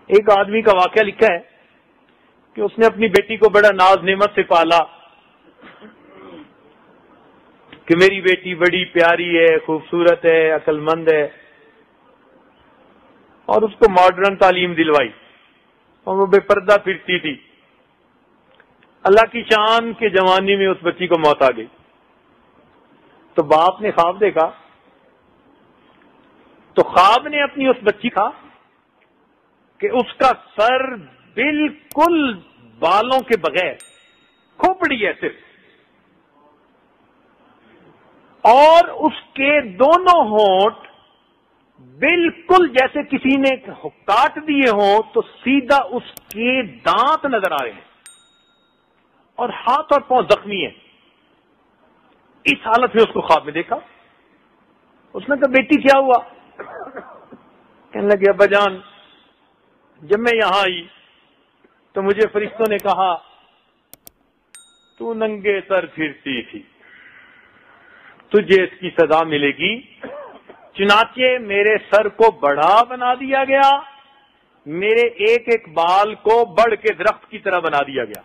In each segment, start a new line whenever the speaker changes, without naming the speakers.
ایک آدمی کا واقعہ لکھا ہے کہ اس نے اپنی بیٹی کو بڑا ناز نعمت سے پالا کہ میری بیٹی بڑی پیاری ہے، خوبصورت ہے، عقل مند ہے، اور اس کو ماڈرن تعلیم دلوائی اور وہ بے پردہ پھرتی تھی۔ اللہ کی شان کے جوانی میں اس بچی کو موت آ گئی تو باپ نے خواب دیکھا، تو خواب نے اپنی اس بچی کا کہ اس کا سر بالکل بالوں کے بغیر، کھوپڑی ہے صرف، اور اس کے دونوں ہونٹ بالکل جیسے کسی نے کاٹ دیے ہوں تو سیدھا اس کے دانت نظر آ رہے ہیں، اور ہاتھ اور پاؤں زخمی ہیں۔ اس حالت میں اس کو خواب میں دیکھا۔ اس نے کہا بیٹی کیا ہوا؟ کہنے لگے ابا جان، جب میں یہاں آئی تو مجھے فرشتوں نے کہا تو ننگے سر پھرتی تھی، تجھے اس کی سزا ملے گی۔ چنانچہ میرے سر کو بڑا بنا دیا گیا، میرے ایک ایک بال کو بڑھ کے درخت کی طرح بنا دیا گیا،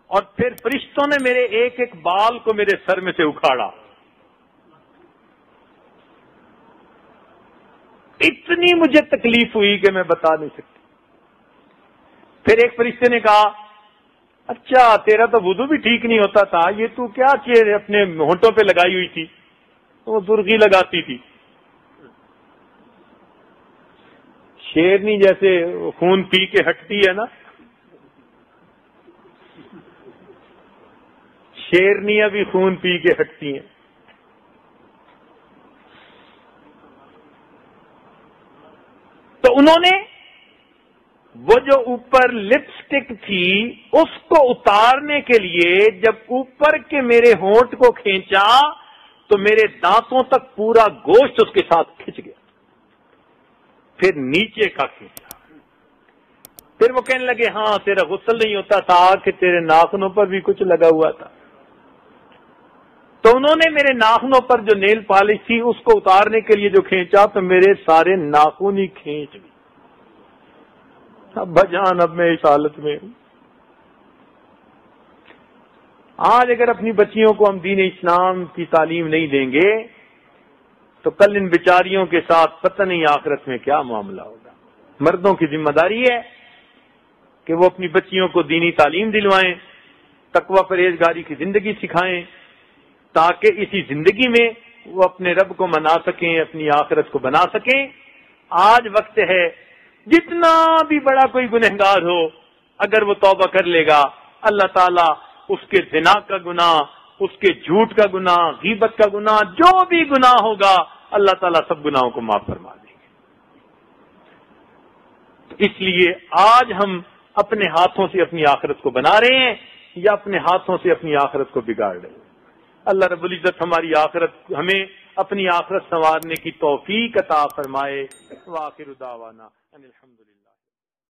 اور پھر فرشتوں نے میرے ایک ایک بال کو میرے سر میں سے اکھاڑا۔ اتنی مجھے تکلیف ہوئی کہ میں بتا نہیں سکتی۔ پھر ایک فرشتے نے کہا اچھا تیرا تو وضو بھی ٹھیک نہیں ہوتا تھا، یہ تو کیا چیز اپنے ہونٹوں پہ لگائی ہوئی تھی؟ وہ سرخی لگاتی تھی، شیرنی جیسے خون پی کے ہٹتی ہے نا، شیرنیاں بھی خون پی کے ہٹتی ہیں۔ تو انہوں نے وہ جو اوپر لپسٹک تھی اس کو اتارنے کے لیے جب اوپر کے میرے ہونٹ کو کھینچا تو میرے دانتوں تک پورا گوشت اس کے ساتھ کھنچ گیا، پھر نیچے کا کھینچا۔ پھر وہ کہنے لگے ہاں تیرا غسل نہیں ہوتا تھا کہ تیرے ناخنوں پر بھی کچھ لگا ہوا تھا۔ تو انہوں نے میرے ناخنوں پر جو نیل پالش تھی اس کو اتارنے کے لیے جو کھینچا تو میرے سارے ناخن ہی کھینچ گئے۔ ابا جان اب میں اس حالت میں ہوں۔ آج اگر اپنی بچیوں کو ہم دین اسلام کی تعلیم نہیں دیں گے تو کل ان بیچاریوں کے ساتھ پتہ نہیں آخرت میں کیا معاملہ ہوگا۔ مردوں کی ذمہ داری ہے کہ وہ اپنی بچیوں کو دینی تعلیم دلوائیں، تقوی پرہیزگاری کی زندگی سکھائیں، تاکہ اسی زندگی میں وہ اپنے رب کو منا سکیں، اپنی آخرت کو بنا سکیں۔ آج وقت ہے جتنا بھی بڑا کوئی گنہگار ہو اگر وہ توبہ کر لے گا، اللہ تعالیٰ اس کے زنا کا گناہ، اس کے جھوٹ کا گناہ، غیبت کا گناہ، جو بھی گناہ ہوگا اللہ تعالیٰ سب گناہوں کو معاف فرما دیں گے۔ اس لیے آج ہم اپنے ہاتھوں سے اپنی آخرت کو بنا رہے ہیں یا اپنے ہاتھوں سے اپنی آخرت کو بگاڑ رہے ہیں۔ اللہ رب العزت ہماری آخرت، ہمیں اپنی آخرت سنوارنے کی توفیق عطا فرمائے۔ وآخر دعوانا ان الحمدللہ۔